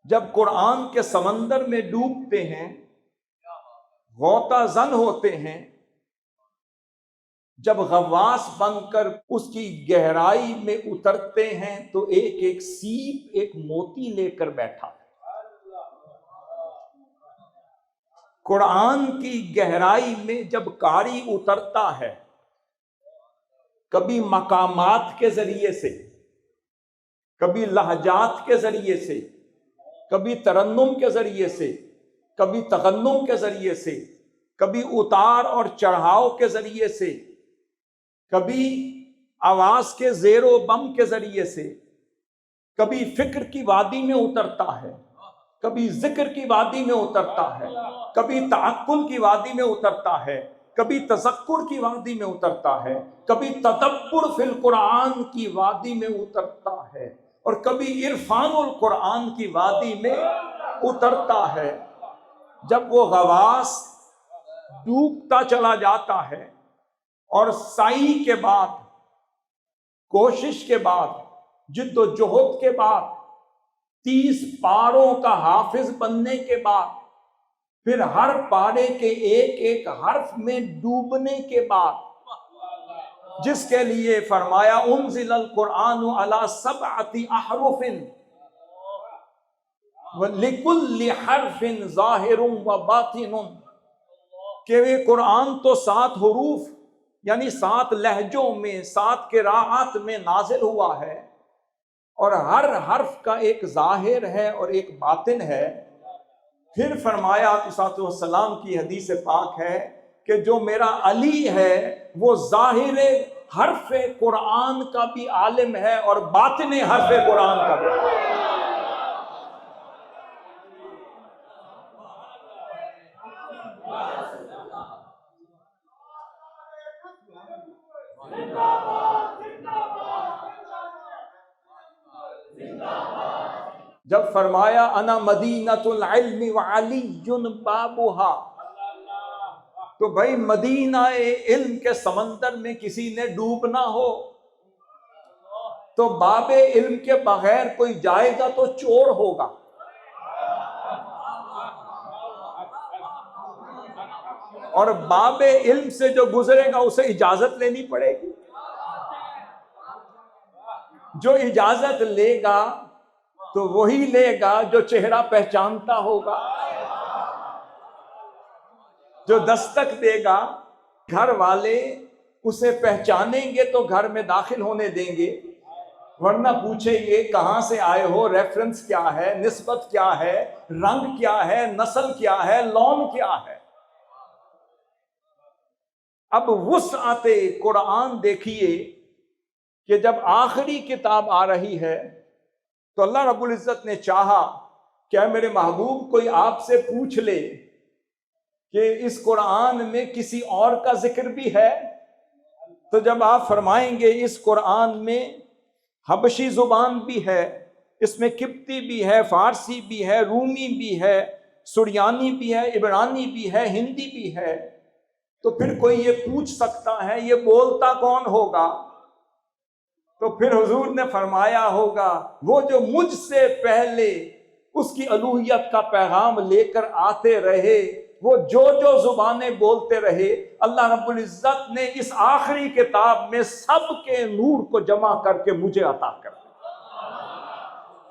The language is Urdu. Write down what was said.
جب قرآن کے سمندر میں ڈوبتے ہیں، غوطہ زن ہوتے ہیں، جب غواص بن کر اس کی گہرائی میں اترتے ہیں تو ایک ایک سیپ ایک موتی لے کر بیٹھا ہے۔ قرآن کی گہرائی میں جب قاری اترتا ہے، کبھی مقامات کے ذریعے سے، کبھی لہجات کے ذریعے سے، کبھی ترنم کے ذریعے سے، کبھی تغنم کے ذریعے سے، کبھی اتار اور چڑھاؤ کے ذریعے سے، کبھی آواز کے زیر و بم کے ذریعے سے، کبھی فکر کی وادی میں اترتا ہے، کبھی ذکر کی وادی میں اترتا ہے، کبھی تعقل کی وادی میں اترتا ہے، کبھی تذکر کی وادی میں اترتا ہے، کبھی تدبر فی القرآن کی وادی میں اترتا ہے، اور کبھی عرفان القرآن کی وادی میں اترتا ہے۔ جب وہ غواص ڈوبتا چلا جاتا ہے اور سعی کے بعد، کوشش کے بعد، جد و جہد کے بعد، 30 پاروں کا حافظ بننے کے بعد، پھر ہر پارے کے ایک ایک حرف میں ڈوبنے کے بعد، جس کے لیے فرمایا انزل القرآن علی 7 احرف وَلِكُلِّ حَرْفٍ ظَاهِرٌ وَبَاطِنٌ، کہ وہ قرآن تو 7 حروف یعنی 7 لہجوں میں، 7 قراءات میں نازل ہوا ہے، اور ہر حرف کا ایک ظاہر ہے اور ایک باطن ہے۔ پھر فرمایا علیہ السلام کی حدیث پاک ہے کہ جو میرا علی ہے وہ ظاہر حرف قرآن کا بھی عالم ہے اور باطن حرف قرآن کا بھی۔ جب فرمایا انا مدینۃ العلم وعلی بابھا، تو بھائی مدینہ علم کے سمندر میں کسی نے ڈوبنا ہو تو باب علم کے بغیر کوئی جائے گا تو چور ہوگا، اور باب علم سے جو گزرے گا اسے اجازت لینی پڑے گی۔ جو اجازت لے گا تو وہی لے گا جو چہرہ پہچانتا ہوگا، جو دستک دے گا گھر والے اسے پہچانیں گے تو گھر میں داخل ہونے دیں گے، ورنہ پوچھیں گے کہاں سے آئے ہو، ریفرنس کیا ہے، نسبت کیا ہے، رنگ کیا ہے، نسل کیا ہے، لون کیا ہے۔ اب وسعت قرآن دیکھیے کہ جب آخری کتاب آ رہی ہے تو اللہ رب العزت نے چاہا کہ اے میرے محبوب کوئی آپ سے پوچھ لے کہ اس قرآن میں کسی اور کا ذکر بھی ہے، تو جب آپ فرمائیں گے اس قرآن میں حبشی زبان بھی ہے، اس میں قبطی بھی ہے، فارسی بھی ہے، رومی بھی ہے، سریانی بھی ہے، عبرانی بھی ہے، ہندی بھی ہے، تو پھر کوئی یہ پوچھ سکتا ہے یہ بولتا کون ہوگا؟ تو پھر حضور نے فرمایا ہوگا وہ جو مجھ سے پہلے اس کی الوہیت کا پیغام لے کر آتے رہے، وہ جو زبانیں بولتے رہے، اللہ رب العزت نے اس آخری کتاب میں سب کے نور کو جمع کر کے مجھے عطا کر دیا۔